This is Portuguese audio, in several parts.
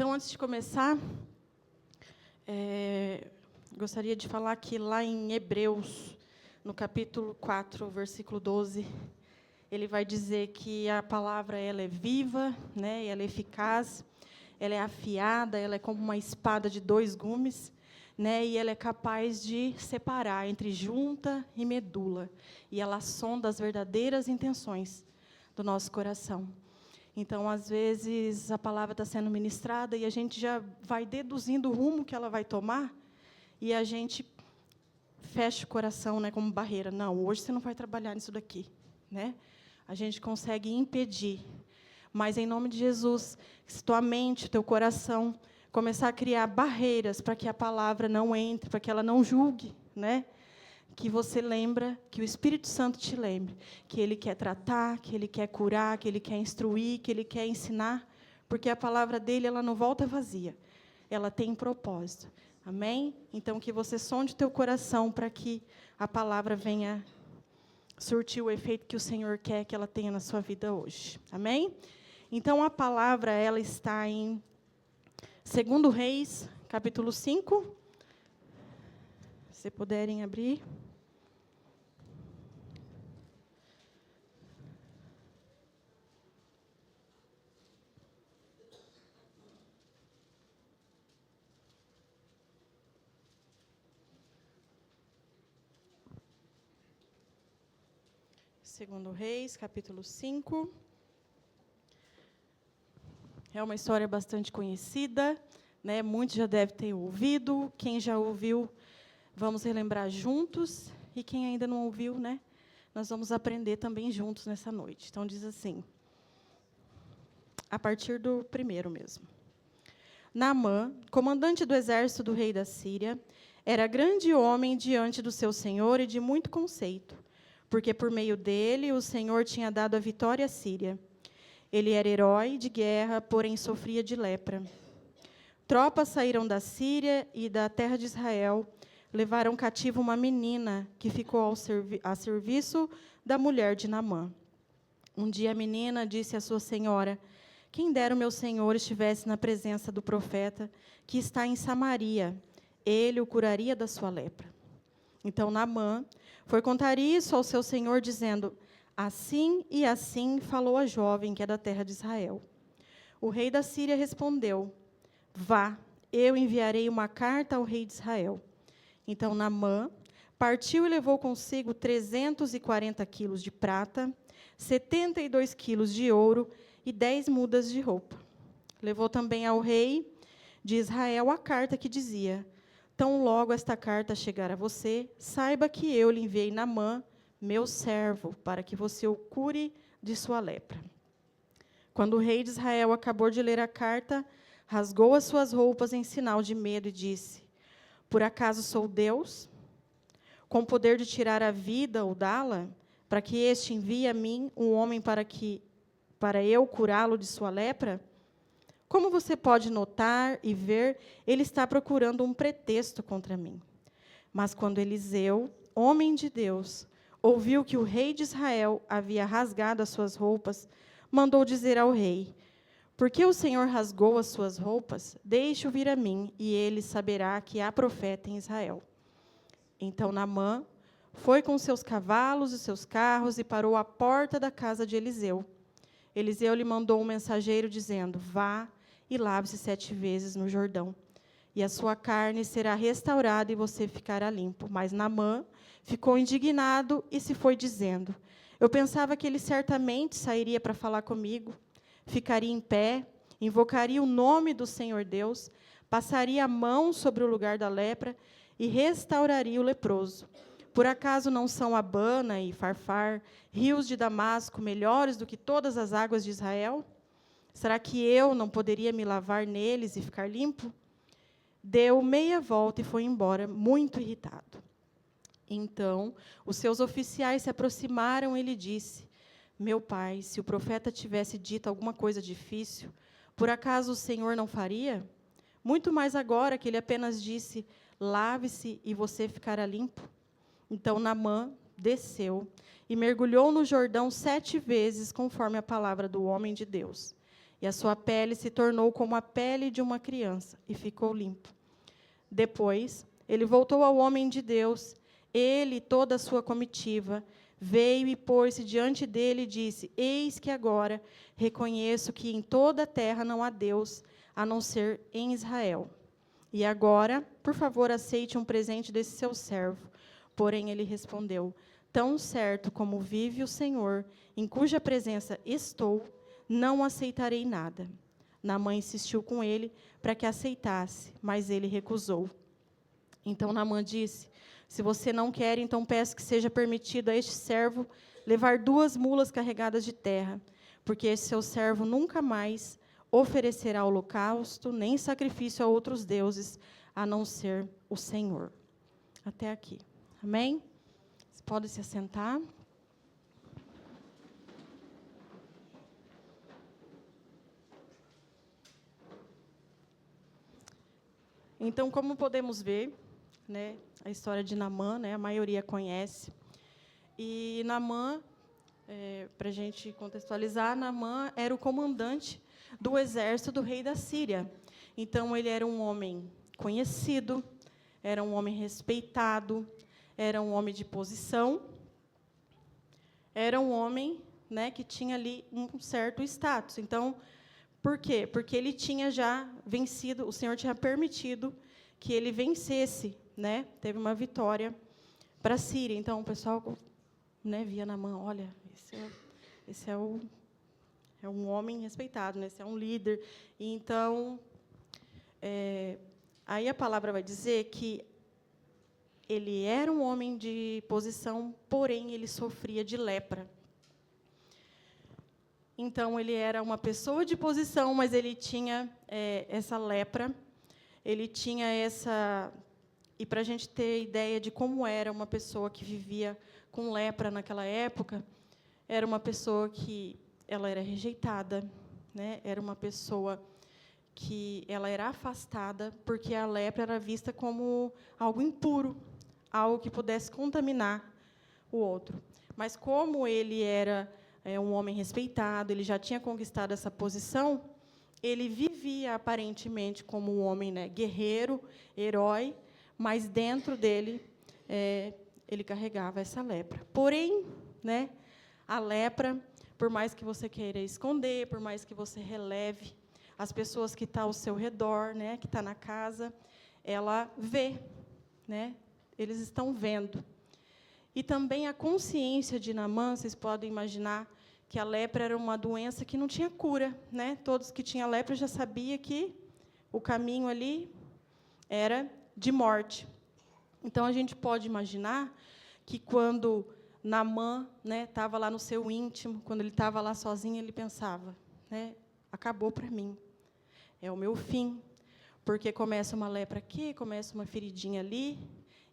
Então, antes de começar, gostaria de falar que lá em Hebreus, no capítulo 4, versículo 12, ele vai dizer que a palavra ela é viva, né, ela é eficaz, ela é afiada, ela é como uma espada de dois gumes, né, e ela é capaz de separar entre junta e medula, e ela sonda as verdadeiras intenções do nosso coração. Então, às vezes, a palavra está sendo ministrada e a gente já vai deduzindo o rumo que ela vai tomar e a gente fecha o coração, né, como barreira. Não, hoje você não vai trabalhar nisso daqui, né? A gente consegue impedir. Mas, em nome de Jesus, se tua mente, teu coração começar a criar barreiras para que a palavra não entre, para que ela não julgue, né? Que você lembra, que o Espírito Santo te lembre, que Ele quer tratar, que Ele quer curar, que Ele quer instruir, que Ele quer ensinar, porque a palavra dEle, ela não volta vazia, ela tem propósito. Amém? Então, que você sonde o teu coração para que a palavra venha surtir o efeito que o Senhor quer que ela tenha na sua vida hoje. Amém? Então, a palavra, ela está em 2 Reis, capítulo 5. Se puderem abrir. Segundo Reis, capítulo 5. É uma história bastante conhecida, né? Muitos já devem ter ouvido. Quem já ouviu, vamos relembrar juntos. E quem ainda não ouviu, né? Nós vamos aprender também juntos nessa noite. Então, diz assim, a partir do primeiro mesmo. Naamã, comandante do exército do rei da Síria, era grande homem diante do seu senhor e de muito conceito, porque por meio dele o Senhor tinha dado a vitória à Síria. Ele era herói de guerra, porém sofria de lepra. Tropas saíram da Síria e da terra de Israel, levaram cativo uma menina que ficou a serviço da mulher de Naamã. Um dia a menina disse à sua senhora: quem dera o meu senhor estivesse na presença do profeta que está em Samaria, ele o curaria da sua lepra. Então Naamã foi contar isso ao seu senhor, dizendo: assim e assim falou a jovem que é da terra de Israel. O rei da Síria respondeu: vá, eu enviarei uma carta ao rei de Israel. Então Naamã partiu e levou consigo 340 quilos de prata, 72 quilos de ouro e 10 mudas de roupa. Levou também ao rei de Israel a carta que dizia: tão logo esta carta chegar a você, saiba que eu lhe enviei Naamã, meu servo, para que você o cure de sua lepra. Quando o rei de Israel acabou de ler a carta, rasgou as suas roupas em sinal de medo e disse: por acaso sou Deus, com poder de tirar a vida ou dá-la, para que este envie a mim um homem para eu curá-lo de sua lepra? Como você pode notar e ver, ele está procurando um pretexto contra mim. Mas quando Eliseu, homem de Deus, ouviu que o rei de Israel havia rasgado as suas roupas, mandou dizer ao rei: por que o Senhor rasgou as suas roupas? Deixe-o vir a mim, e ele saberá que há profeta em Israel. Então Naamã foi com seus cavalos e seus carros e parou à porta da casa de Eliseu. Eliseu lhe mandou um mensageiro, dizendo: vá e lave-se 7 vezes no Jordão, e a sua carne será restaurada e você ficará limpo. Mas Naamã ficou indignado e se foi dizendo: eu pensava que ele certamente sairia para falar comigo, ficaria em pé, invocaria o nome do Senhor Deus, passaria a mão sobre o lugar da lepra e restauraria o leproso. Por acaso não são Abana e Farfar, rios de Damasco, melhores do que todas as águas de Israel? Será que eu não poderia me lavar neles e ficar limpo? Deu meia volta e foi embora, muito irritado. Então, os seus oficiais se aproximaram e lhe disse: meu pai, se o profeta tivesse dito alguma coisa difícil, por acaso o Senhor não faria? Muito mais agora que ele apenas disse: lave-se e você ficará limpo. Então Naamã desceu e mergulhou no Jordão 7 vezes, conforme a palavra do homem de Deus. e a sua pele se tornou como a pele de uma criança, e ficou limpo. Depois, ele voltou ao homem de Deus, ele e toda a sua comitiva, veio e pôs-se diante dele e disse: Eis que agora reconheço que em toda a terra não há Deus, a não ser em Israel. E agora, por favor, aceite um presente desse seu servo. Porém, ele respondeu: Tão certo como vive o Senhor, em cuja presença estou, não aceitarei nada. Naamã insistiu com ele para que aceitasse, mas ele recusou. Então Naamã disse: Se você não quer, então peço que seja permitido a este servo levar 2 mulas carregadas de terra, porque esse seu servo nunca mais oferecerá holocausto, nem sacrifício a outros deuses, a não ser o Senhor. Até aqui. Amém? Você pode se assentar. Então, como podemos ver, né, a história de Naamã, né, a maioria conhece. E Naamã, para a gente contextualizar, Naamã era o comandante do exército do rei da Síria. Então, ele era um homem conhecido, era um homem respeitado, era um homem de posição, era um homem, né, que tinha ali um certo status. Então, por quê? Porque ele tinha já vencido, o Senhor tinha permitido que ele vencesse, né? Teve uma vitória para a Síria. Então, o pessoal, né, via Naamã, olha, esse é um homem respeitado, né? Esse é um líder. E, então, aí a palavra vai dizer que ele era um homem de posição, porém, ele sofria de lepra. Então, ele era uma pessoa de posição, mas ele tinha essa lepra, ele tinha essa... E, para a gente ter ideia de como era uma pessoa que vivia com lepra naquela época, era uma pessoa que ela era rejeitada, né? Era uma pessoa que ela era afastada, porque a lepra era vista como algo impuro, algo que pudesse contaminar o outro. Mas, como ele era um homem respeitado, ele já tinha conquistado essa posição, ele vivia aparentemente como um homem, né, guerreiro, herói, mas dentro dele ele carregava essa lepra. Porém, né, a lepra, por mais que você queira esconder, por mais que você releve, as pessoas que estão ao seu redor, né, que estão na casa, ela vê, né, eles estão vendo. E também a consciência de Naamã, vocês podem imaginar que a lepra era uma doença que não tinha cura, né? Todos que tinham lepra já sabiam que o caminho ali era de morte. Então, a gente pode imaginar que, quando Naamã, né, estava lá no seu íntimo, quando ele estava lá sozinho, ele pensava, né, acabou para mim, é o meu fim, porque começa uma lepra aqui, começa uma feridinha ali,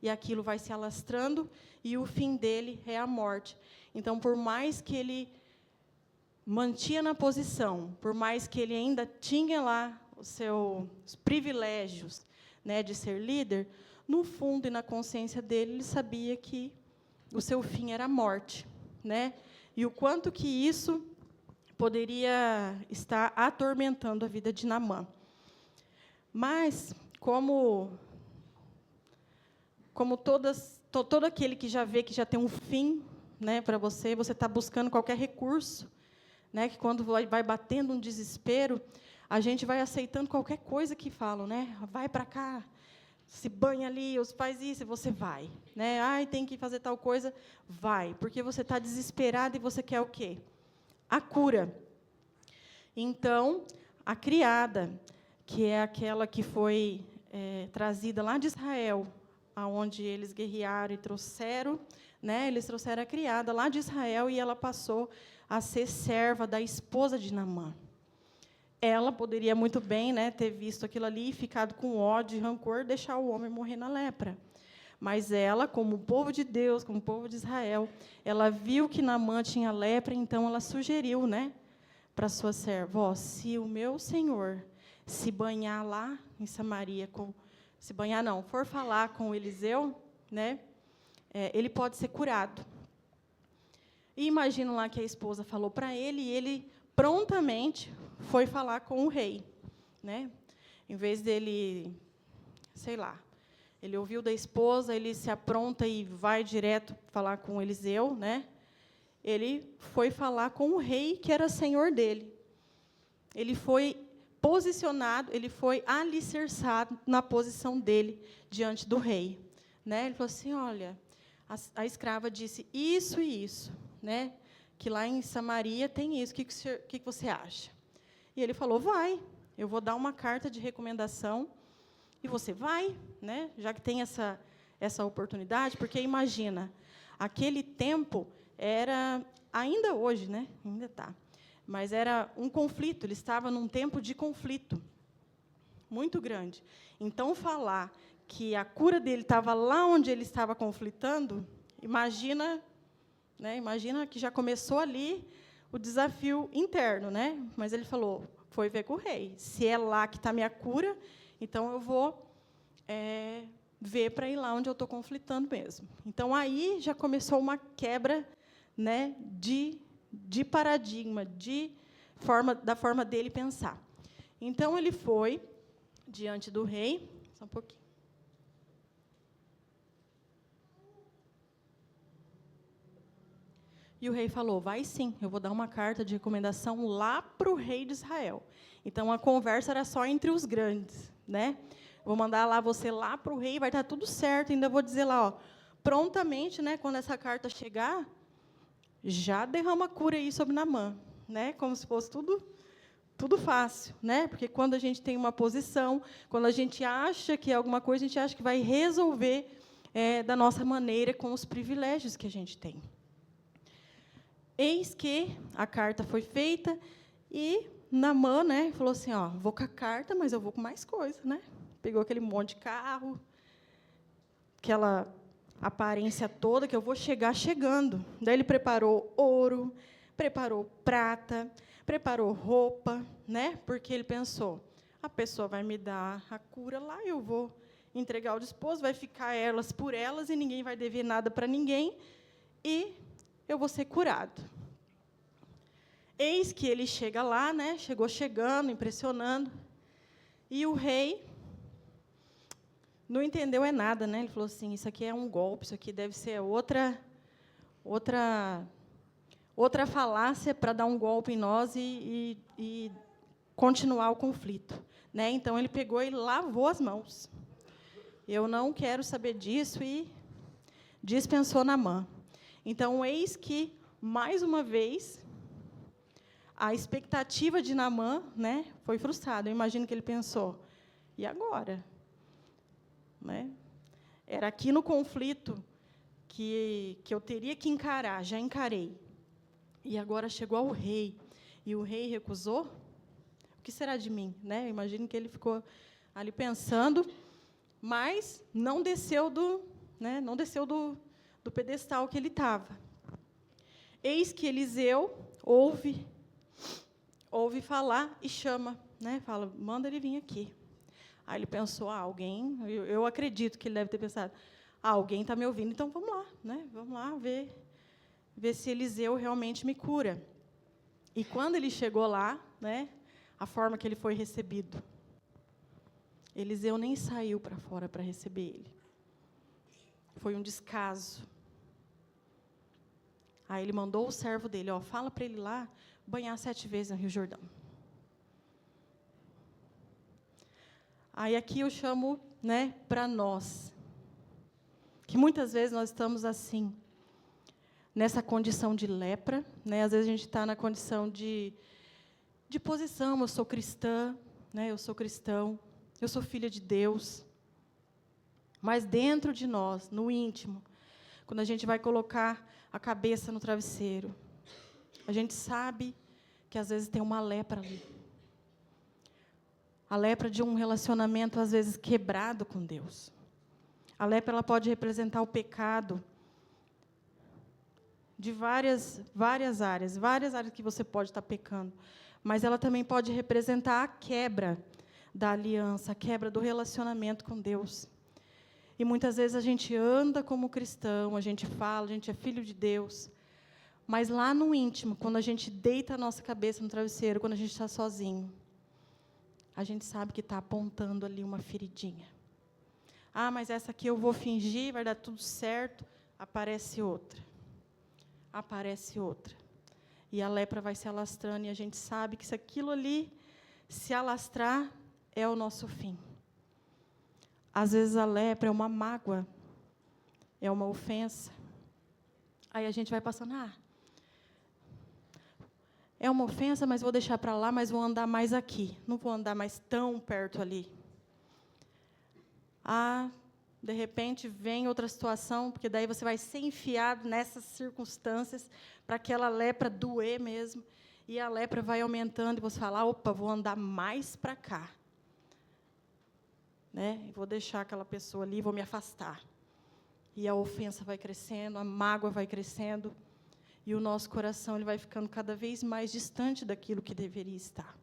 e aquilo vai se alastrando, e o fim dele é a morte. Então, por mais que ele mantinha na posição, por mais que ele ainda tinha lá os seus privilégios, né, de ser líder, no fundo e na consciência dele, ele sabia que o seu fim era a morte, né? E o quanto que isso poderia estar atormentando a vida de Naamã. Mas, como todo aquele que já vê que já tem um fim, né, para você está buscando qualquer recurso, né, que, quando vai batendo um desespero, a gente vai aceitando qualquer coisa que falam, né? Vai para cá, se banha ali, faz isso, e você vai, né? Ai, tem que fazer tal coisa, vai, porque você está desesperado e você quer o quê? A cura. Então, a criada, que é aquela que foi trazida lá de Israel, aonde eles guerrearam e trouxeram, né? Eles trouxeram a criada lá de Israel, e ela passou a ser serva da esposa de Naamã. Ela poderia muito bem, né, ter visto aquilo ali, ficado com ódio e rancor, deixar o homem morrer na lepra. Mas ela, como povo de Deus, como povo de Israel, ela viu que Naamã tinha lepra, então ela sugeriu, né, para sua serva: se o meu senhor se banhar lá em Samaria, se banhar não, for falar com Eliseu, né, ele pode ser curado. E imagina lá que a esposa falou para ele, e ele prontamente foi falar com o rei, né? Em vez dele, sei lá, ele ouviu da esposa, ele se apronta e vai direto falar com Eliseu, né? Ele foi falar com o rei, que era senhor dele. Ele foi posicionado, ele foi alicerçado na posição dele diante do rei, né? Ele falou assim: olha, a escrava disse isso e isso, né? Que lá em Samaria tem isso. O que você acha? E ele falou: vai, eu vou dar uma carta de recomendação e você vai, né? Já que tem essa oportunidade, porque imagina, aquele tempo era, ainda hoje, né? Ainda está, mas era um conflito, ele estava num tempo de conflito muito grande. Então, falar que a cura dele estava lá onde ele estava conflitando, imagina, né? Imagina que já começou ali o desafio interno, né? Mas ele falou, foi ver com o rei. Se é lá que está a minha cura, então eu vou ver para ir lá onde eu estou conflitando mesmo. Então, aí já começou uma quebra, né, de paradigma, da forma dele pensar. Então, ele foi diante do rei. Só um pouquinho. E o rei falou, vai sim, eu vou dar uma carta de recomendação lá para o rei de Israel. Então, a conversa era só entre os grandes, né? Vou mandar lá você lá para o rei, vai estar tudo certo. Ainda vou dizer lá, ó, prontamente, né, quando essa carta chegar, já derrama cura aí sobre Naamã, né? Como se fosse tudo fácil, né? Porque quando a gente tem uma posição, quando a gente acha que é alguma coisa, a gente acha que vai resolver da nossa maneira, com os privilégios que a gente tem. Eis que a carta foi feita e Naamã, né, falou assim, ó, vou com a carta, mas eu vou com mais coisa, né? Pegou aquele monte de carro, aquela aparência toda, que eu vou chegar chegando. Daí ele preparou ouro, preparou prata, preparou roupa, né? Porque ele pensou, a pessoa vai me dar a cura lá, eu vou entregar ao despojo, vai ficar elas por elas, e ninguém vai dever nada para ninguém, e eu vou ser curado. Eis que ele chega lá, né? Chegou chegando, impressionando, e o rei não entendeu nada, né? Ele falou assim, isso aqui é um golpe, isso aqui deve ser outra falácia para dar um golpe em nós e continuar o conflito, né? Então, ele pegou e lavou as mãos. Eu não quero saber disso, e dispensou Naamã. Então, eis que, mais uma vez, a expectativa de Naamã, né, foi frustrada. Eu imagino que ele pensou, e agora? Né? Era aqui no conflito que eu teria que encarar, já encarei. E agora chegou ao rei, e o rei recusou? O que será de mim? Né? Eu imagino que ele ficou ali pensando, mas não desceu do pedestal que ele estava. Eis que Eliseu ouve falar e chama, né? Fala, manda ele vir aqui. Aí ele pensou, alguém, eu acredito que ele deve ter pensado, alguém está me ouvindo, então vamos lá, né? Vamos lá ver se Eliseu realmente me cura. E quando ele chegou lá, né, a forma que ele foi recebido, Eliseu nem saiu para fora para receber ele. Foi um descaso. Aí ele mandou o servo dele, ó, fala para ele lá banhar 7 vezes no Rio Jordão. Aí aqui eu chamo, né, para nós, que muitas vezes nós estamos assim, nessa condição de lepra, né? Às vezes a gente está na condição de posição, eu sou cristã, né? Eu sou cristão, eu sou filha de Deus. Mas dentro de nós, no íntimo, quando a gente vai colocar a cabeça no travesseiro, a gente sabe que às vezes tem uma lepra ali. A lepra de um relacionamento, às vezes, quebrado com Deus. A lepra ela pode representar o pecado de várias áreas que você pode estar pecando. Mas ela também pode representar a quebra da aliança, a quebra do relacionamento com Deus. E muitas vezes a gente anda como cristão, a gente fala, a gente é filho de Deus, Mas lá no íntimo, quando a gente deita a nossa cabeça no travesseiro, quando a gente está sozinho, a gente sabe que está apontando ali uma feridinha. Ah, mas essa aqui eu vou fingir, vai dar tudo certo. Aparece outra. Aparece outra. E a lepra vai se alastrando, e a gente sabe que se aquilo ali se alastrar, é o nosso fim. Às vezes a lepra é uma mágoa, é uma ofensa. Aí a gente vai passando, é uma ofensa, mas vou deixar para lá, mas vou andar mais aqui. Não vou andar mais tão perto ali. De repente, vem outra situação, porque daí você vai ser enfiado nessas circunstâncias para aquela lepra doer mesmo. E a lepra vai aumentando, e você fala, opa, vou andar mais para cá. Né? Vou deixar aquela pessoa ali, vou me afastar. E a ofensa vai crescendo, a mágoa vai crescendo, e o nosso coração ele vai ficando cada vez mais distante daquilo que deveria estar.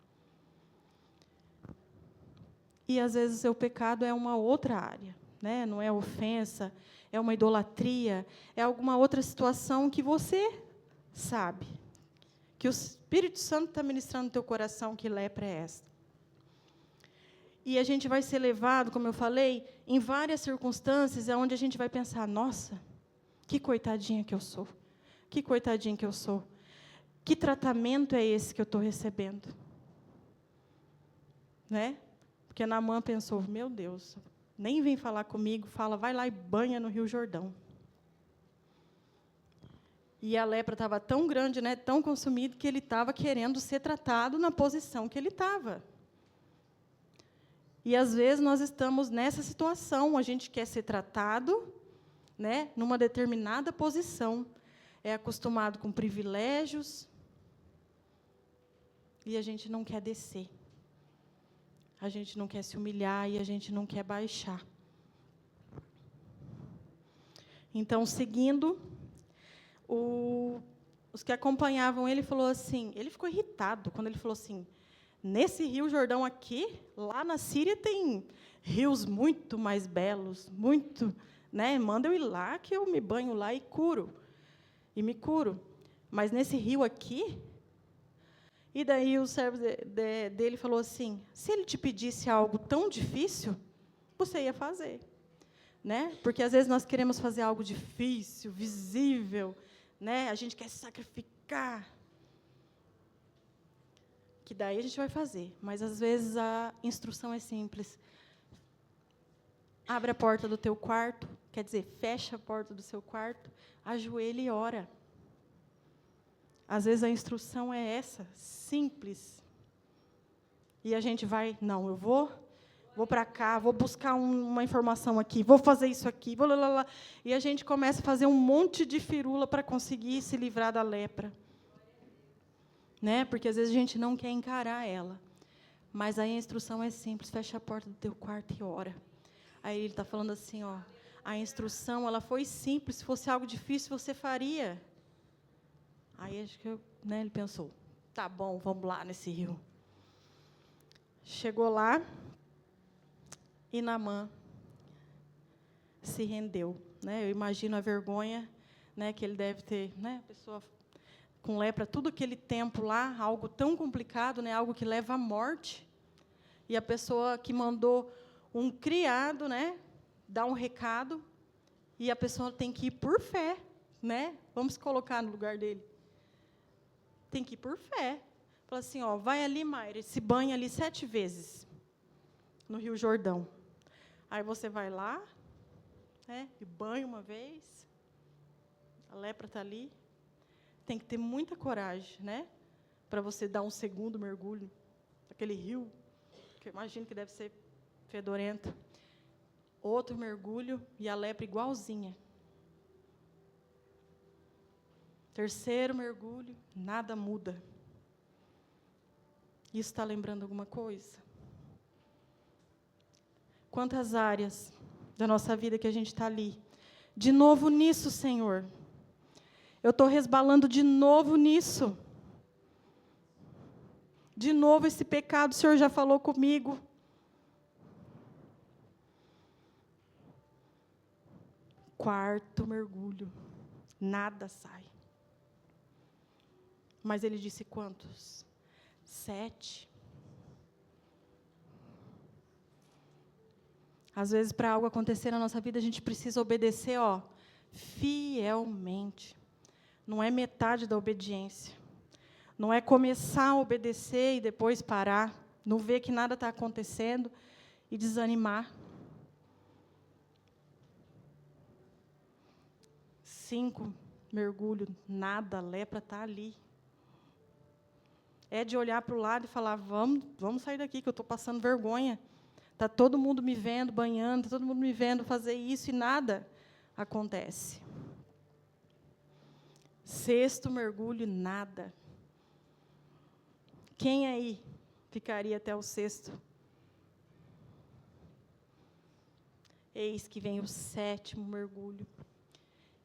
E, às vezes, o seu pecado é uma outra área, né? Não é ofensa, é uma idolatria, é alguma outra situação que você sabe, que o Espírito Santo está ministrando no teu coração, que lepra é essa. E a gente vai ser levado, como eu falei, em várias circunstâncias, onde a gente vai pensar, nossa, que coitadinha que eu sou. Que coitadinha que eu sou. Que tratamento é esse que eu estou recebendo? Né? Porque Naamã pensou, meu Deus, nem vem falar comigo, fala, vai lá e banha no Rio Jordão. E a lepra estava tão grande, né, tão consumida, que ele estava querendo ser tratado na posição que ele estava. E, às vezes, nós estamos nessa situação, a gente quer ser tratado, né, numa determinada posição, é acostumado com privilégios, e a gente não quer descer. A gente não quer se humilhar e a gente não quer baixar. Então, seguindo, os que acompanhavam ele falou assim, ele ficou irritado quando ele falou assim, nesse Rio Jordão aqui, lá na Síria tem rios muito mais belos, muito, né? Manda eu ir lá que eu me banho lá e me curo. Mas nesse rio aqui. E daí o servo dele falou assim, se ele te pedisse algo tão difícil, você ia fazer. Né? Porque, às vezes, nós queremos fazer algo difícil, visível, né? A gente quer se sacrificar. Que daí a gente vai fazer. Mas, às vezes, a instrução é simples. Abre a porta do teu quarto, quer dizer, fecha a porta do seu quarto, ajoelha e ora. Às vezes a instrução é essa, simples. E a gente vai, não, eu vou para cá, vou buscar uma informação aqui, vou fazer isso aqui, vou lá. E a gente começa a fazer um monte de firula para conseguir se livrar da lepra. Né? Porque, às vezes, a gente não quer encarar ela. Mas aí a instrução é simples, fecha a porta do teu quarto e ora. Aí ele está falando assim, a instrução ela foi simples, se fosse algo difícil, você faria. Aí acho que ele pensou, tá bom, vamos lá nesse rio. Chegou lá e Naamã se rendeu. Né? Eu imagino a vergonha, né, que ele deve ter, né, a pessoa com lepra, tudo aquele tempo lá, algo tão complicado, né, algo que leva à morte. E a pessoa que mandou um criado, né, dar um recado, e a pessoa tem que ir por fé. Né? Vamos colocar no lugar dele. Tem que ir por fé. Fala assim, vai ali, Mayra, se banha ali 7 vezes, no Rio Jordão. Aí você vai lá, né, e banha uma vez, a lepra está ali. Tem que ter muita coragem, né, para você dar um segundo mergulho naquele rio, que eu imagino que deve ser fedorento. Outro mergulho e a lepra igualzinha. Terceiro mergulho, nada muda. Isso está lembrando alguma coisa? Quantas áreas da nossa vida que a gente está ali? De novo nisso, Senhor. Eu estou resbalando de novo nisso. De novo esse pecado, o Senhor já falou comigo. Quarto mergulho. Nada sai. Mas ele disse quantos? 7. Às vezes, para algo acontecer na nossa vida, a gente precisa obedecer, fielmente. Não é metade da obediência. Não é começar a obedecer e depois parar, não ver que nada está acontecendo e desanimar. 5, mergulho, nada, a lepra está ali. É de olhar para o lado e falar, vamos sair daqui, que eu estou passando vergonha. Está todo mundo me vendo banhando, está todo mundo me vendo fazer isso e nada acontece. 6º mergulho, nada. Quem aí ficaria até o 6º? Eis que vem o 7º mergulho.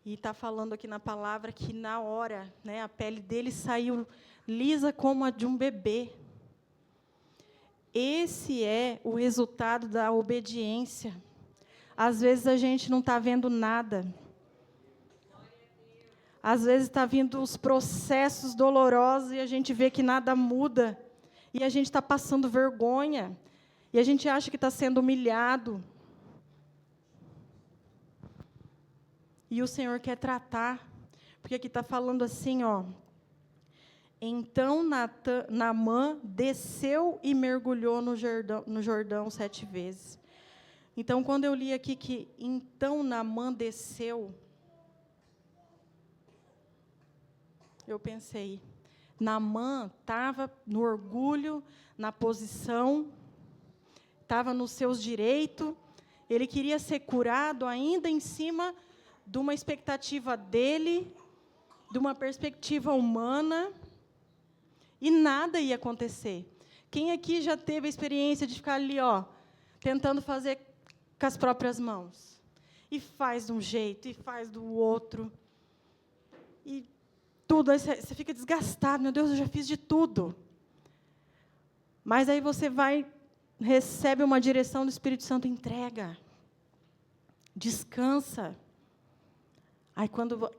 E está falando aqui na palavra que, na hora, né, a pele dele saiu lisa como a de um bebê. Esse é o resultado da obediência. Às vezes a gente não está vendo nada. Às vezes está vindo os processos dolorosos e a gente vê que nada muda. E a gente está passando vergonha. E a gente acha que está sendo humilhado. E o Senhor quer tratar. Porque aqui está falando assim, Então Naamã desceu e mergulhou no Jordão 7 vezes. Então, quando eu li aqui que então Naamã desceu, eu pensei, Naamã estava no orgulho, na posição, estava nos seus direitos, ele queria ser curado ainda em cima de uma expectativa dele, de uma perspectiva humana, e nada ia acontecer. Quem aqui já teve a experiência de ficar ali, tentando fazer com as próprias mãos? E faz de um jeito, e faz do outro. E tudo, aí você fica desgastado. Meu Deus, eu já fiz de tudo. Mas aí você recebe uma direção do Espírito Santo, entrega. Descansa. Aí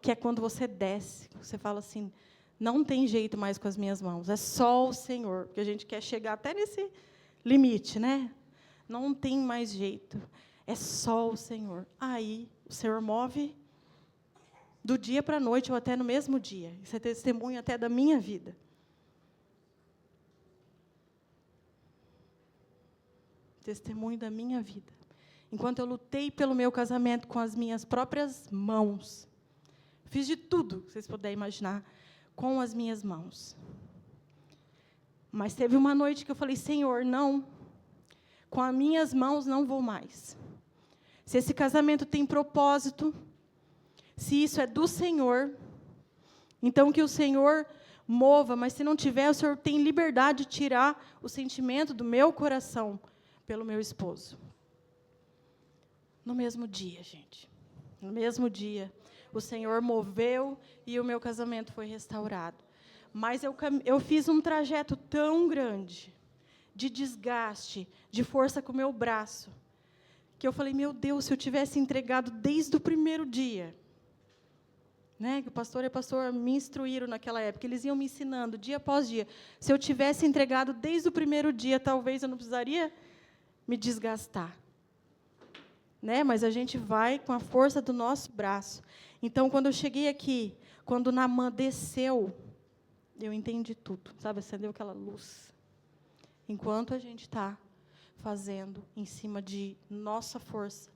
que é quando você desce, você fala assim, não tem jeito mais com as minhas mãos, é só o Senhor, porque a gente quer chegar até nesse limite, né? Não tem mais jeito, é só o Senhor. Aí o Senhor move do dia para a noite ou até no mesmo dia. Isso é testemunho até da minha vida. Testemunho da minha vida. Enquanto eu lutei pelo meu casamento com as minhas próprias mãos, fiz de tudo que vocês puderem imaginar, com as minhas mãos. Mas teve uma noite que eu falei, Senhor, não, com as minhas mãos não vou mais. Se esse casamento tem propósito, se isso é do Senhor, então que o Senhor mova, mas se não tiver, o Senhor tem liberdade de tirar o sentimento do meu coração pelo meu esposo. No mesmo dia, gente. No mesmo dia, o Senhor moveu e o meu casamento foi restaurado. Mas eu fiz um trajeto tão grande, de desgaste, de força com o meu braço, que eu falei, meu Deus, se eu tivesse entregado desde o primeiro dia, né, que o pastor e a pastora me instruíram naquela época, eles iam me ensinando dia após dia. Se eu tivesse entregado desde o primeiro dia, talvez eu não precisaria me desgastar. Né? Mas a gente vai com a força do nosso braço. Então, quando eu cheguei aqui, quando Naamã desceu, eu entendi tudo, sabe? Acendeu aquela luz. Enquanto a gente está fazendo em cima de nossa força,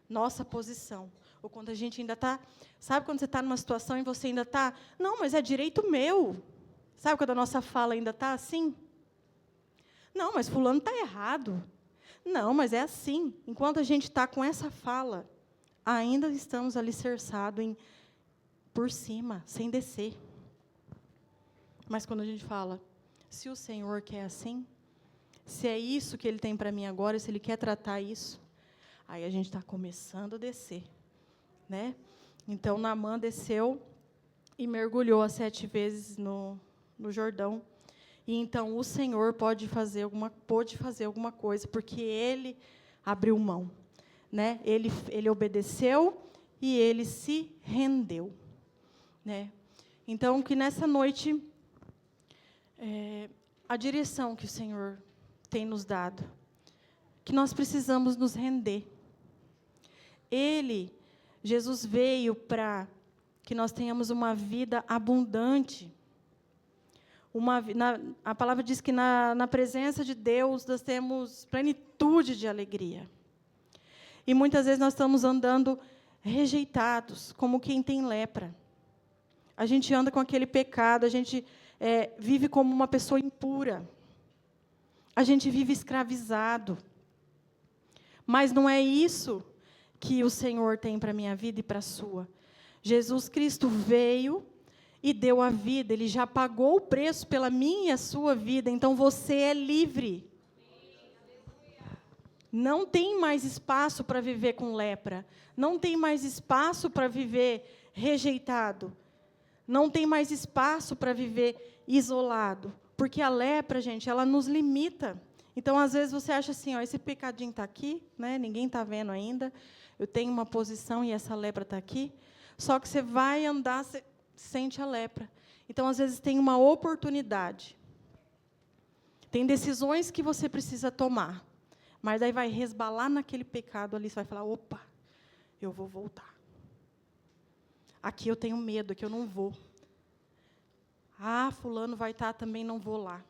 nossa posição, ou quando a gente ainda está... Sabe quando você está numa situação e você ainda está... Não, mas é direito meu. Sabe quando a nossa fala ainda está assim? Não, mas fulano está errado. Não, mas é assim. Enquanto a gente está com essa fala, ainda estamos alicerçados por cima, sem descer. Mas quando a gente fala, se o Senhor quer assim, se é isso que Ele tem para mim agora, se Ele quer tratar isso, aí a gente está começando a descer. Né? Então, Naamã desceu e mergulhou as 7 vezes no Jordão. E então o Senhor pôde fazer alguma coisa, porque Ele abriu mão, né? Ele obedeceu e Ele se rendeu, né? Então, que nessa noite a direção que o Senhor tem nos dado, que nós precisamos nos render. Jesus veio para que nós tenhamos uma vida abundante. A palavra diz que na presença de Deus nós temos plenitude de alegria. E muitas vezes nós estamos andando rejeitados, como quem tem lepra. A gente anda com aquele pecado, a gente vive como uma pessoa impura. A gente vive escravizado. Mas não é isso que o Senhor tem para a minha vida e para a sua. Jesus Cristo veio e deu a vida, Ele já pagou o preço pela minha e a sua vida, então você é livre. Não tem mais espaço para viver com lepra, não tem mais espaço para viver rejeitado, não tem mais espaço para viver isolado, porque a lepra, gente, ela nos limita. Então, às vezes, você acha assim, esse pecadinho está aqui, né, ninguém está vendo ainda, eu tenho uma posição e essa lepra está aqui, só que você vai andar, você sente a lepra. Então, às vezes, tem uma oportunidade. Tem decisões que você precisa tomar, mas daí vai resbalar naquele pecado ali, você vai falar, opa, eu vou voltar. Aqui eu tenho medo, aqui eu não vou. Fulano vai estar, também não vou lá.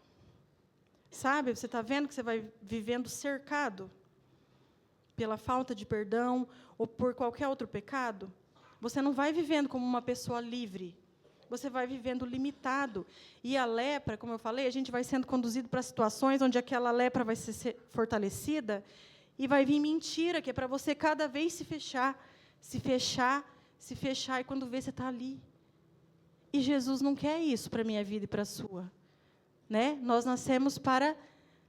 Sabe, você está vendo que você vai vivendo cercado pela falta de perdão ou por qualquer outro pecado? Você não vai vivendo como uma pessoa livre. Você vai vivendo limitado. E a lepra, como eu falei, a gente vai sendo conduzido para situações onde aquela lepra vai ser fortalecida e vai vir mentira, que é para você cada vez se fechar, e quando vê, você está ali. E Jesus não quer isso para a minha vida e para a sua. Né? Nós nascemos para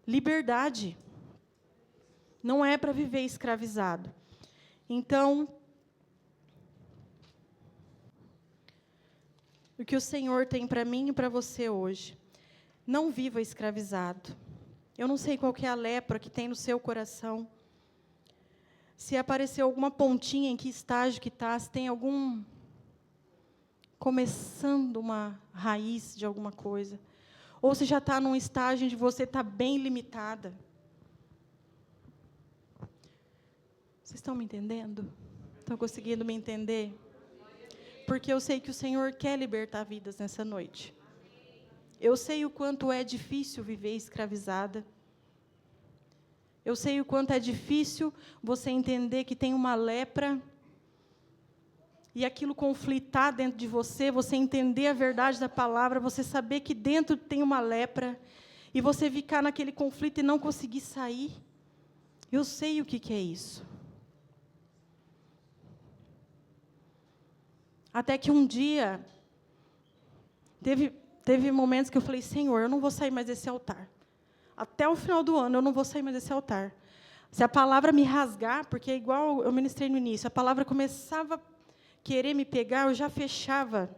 liberdade. Não é para viver escravizado. Então, o que o Senhor tem para mim e para você hoje? Não viva escravizado. Eu não sei qual que é a lepra que tem no seu coração. Se apareceu alguma pontinha, em que estágio que está, se tem algum... começando uma raiz de alguma coisa. Ou se já está num estágio onde você está bem limitada. Vocês estão me entendendo? Estão conseguindo me entender? Porque eu sei que o Senhor quer libertar vidas nessa noite. Eu sei o quanto é difícil viver escravizada. Eu sei o quanto é difícil você entender que tem uma lepra e aquilo conflitar dentro de você, você entender a verdade da palavra, você saber que dentro tem uma lepra, e você ficar naquele conflito e não conseguir sair. Eu sei o que é isso. Até que um dia, teve momentos que eu falei, Senhor, eu não vou sair mais desse altar. Até o final do ano, eu não vou sair mais desse altar. Se a palavra me rasgar, porque é igual eu ministrei no início, a palavra começava querer me pegar, eu já fechava.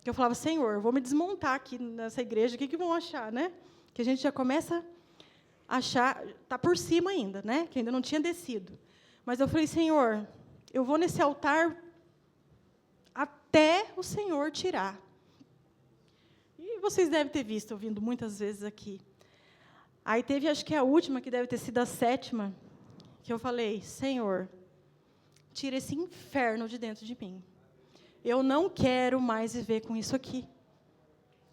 Eu falava, Senhor, eu vou me desmontar aqui nessa igreja, o que vão achar, né? Que a gente já começa a achar, está por cima ainda, né? Que ainda não tinha descido. Mas eu falei, Senhor, eu vou nesse altar até o Senhor tirar. E vocês devem ter visto, ouvindo muitas vezes aqui. Aí teve, acho que a última, que deve ter sido a 7ª, que eu falei, Senhor, tira esse inferno de dentro de mim. Eu não quero mais viver com isso aqui.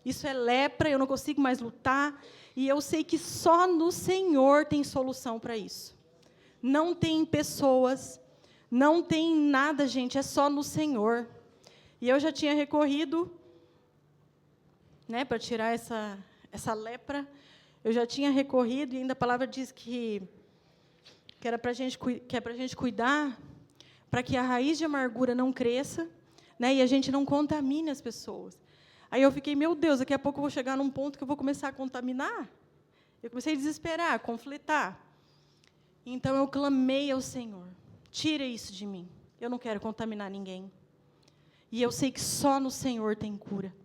Isso é lepra, eu não consigo mais lutar. E eu sei que só no Senhor tem solução para isso. Não tem pessoas, não tem nada, gente, é só no Senhor. E eu já tinha recorrido, né, para tirar essa lepra. Eu já tinha recorrido, e ainda a palavra diz que é para a gente cuidar, para que a raiz de amargura não cresça, né, e a gente não contamine as pessoas. Aí eu fiquei, meu Deus, daqui a pouco eu vou chegar num ponto que eu vou começar a contaminar. Eu comecei a desesperar, a conflitar. Então eu clamei ao Senhor, tira isso de mim. Eu não quero contaminar ninguém. E eu sei que só no Senhor tem cura.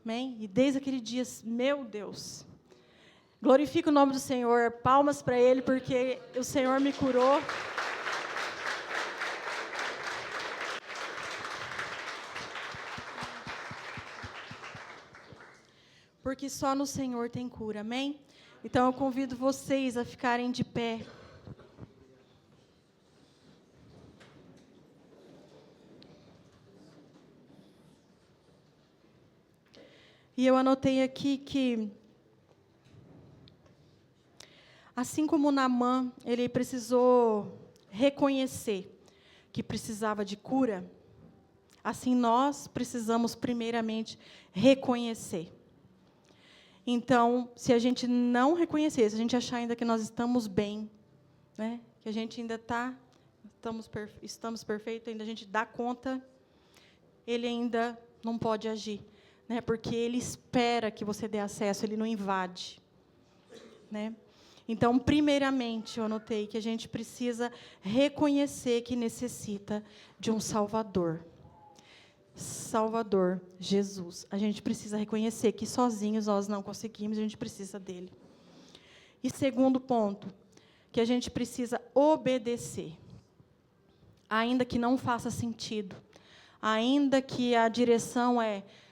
Amém? E desde aquele dia, meu Deus, glorifico o nome do Senhor, palmas para Ele, porque o Senhor me curou. porque só no Senhor tem cura, amém? Então, eu convido vocês a ficarem de pé. E eu anotei aqui que, assim como Naamã, ele precisou reconhecer que precisava de cura, assim nós precisamos primeiramente reconhecer. Então, se a gente não reconhecer, se a gente achar ainda que nós estamos bem, né, que a gente ainda estamos perfeitos, ainda a gente dá conta, ele ainda não pode agir, né, porque ele espera que você dê acesso, ele não invade, né? Então, primeiramente, eu anotei que a gente precisa reconhecer que necessita de um Salvador. Salvador, Jesus. A gente precisa reconhecer que sozinhos nós não conseguimos, a gente precisa dele. E segundo ponto, que a gente precisa obedecer. Ainda que não faça sentido. Ainda que a direção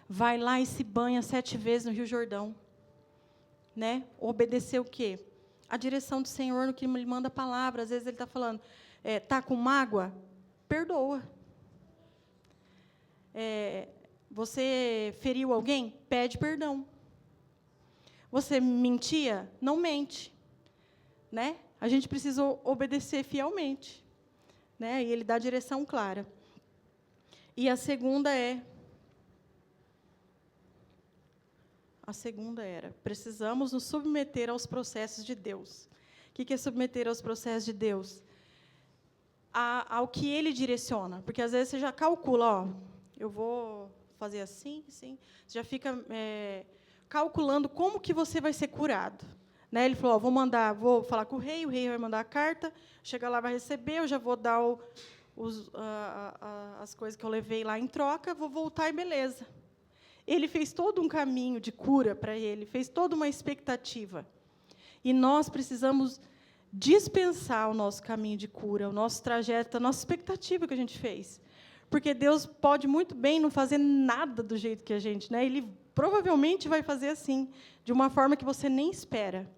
vai lá e se banha 7 vezes no Rio Jordão. Né? Obedecer o quê? A direção do Senhor no que Ele manda a palavra. Às vezes Ele está falando, está com mágoa? Perdoa. Você feriu alguém? Pede perdão. Você mentia? Não mente. Né? A gente precisa obedecer fielmente. Né? E Ele dá a direção clara. E a segunda era, precisamos nos submeter aos processos de Deus. O que é submeter aos processos de Deus? Ao que Ele direciona. Porque, às vezes, você já calcula, eu vou fazer assim, sim. Você já fica calculando como que você vai ser curado. Né? Ele falou, vou falar com o rei vai mandar a carta, chega lá, vai receber, eu já vou dar as coisas que eu levei lá em troca, vou voltar e beleza. Ele fez todo um caminho de cura para ele, fez toda uma expectativa. E nós precisamos dispensar o nosso caminho de cura, o nosso trajeto, a nossa expectativa que a gente fez. Porque Deus pode muito bem não fazer nada do jeito que a gente, né? Ele provavelmente vai fazer assim, de uma forma que você nem espera.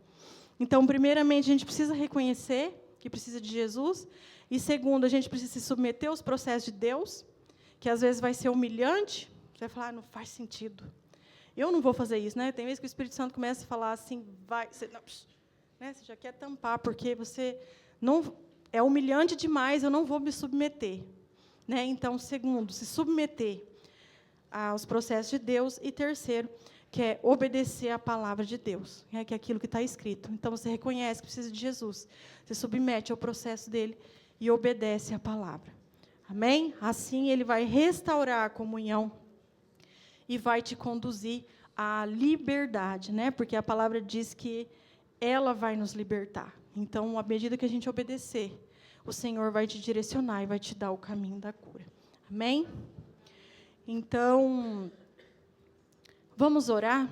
Então, primeiramente, a gente precisa reconhecer que precisa de Jesus. E, segundo, a gente precisa se submeter aos processos de Deus, que às vezes vai ser humilhante. Você vai falar, não faz sentido. Eu não vou fazer isso, né? Tem vezes que o Espírito Santo começa a falar assim, você já quer tampar, porque você não é humilhante demais, eu não vou me submeter. Né? Então, segundo, se submeter aos processos de Deus. E terceiro, que é obedecer à palavra de Deus, que é aquilo que está escrito. Então, você reconhece que precisa de Jesus, se submete ao processo dele e obedece à palavra. Amém? Assim, ele vai restaurar a comunhão e vai te conduzir à liberdade, né? Porque a palavra diz que ela vai nos libertar. Então, à medida que a gente obedecer, o Senhor vai te direcionar e vai te dar o caminho da cura. Amém? Então, vamos orar?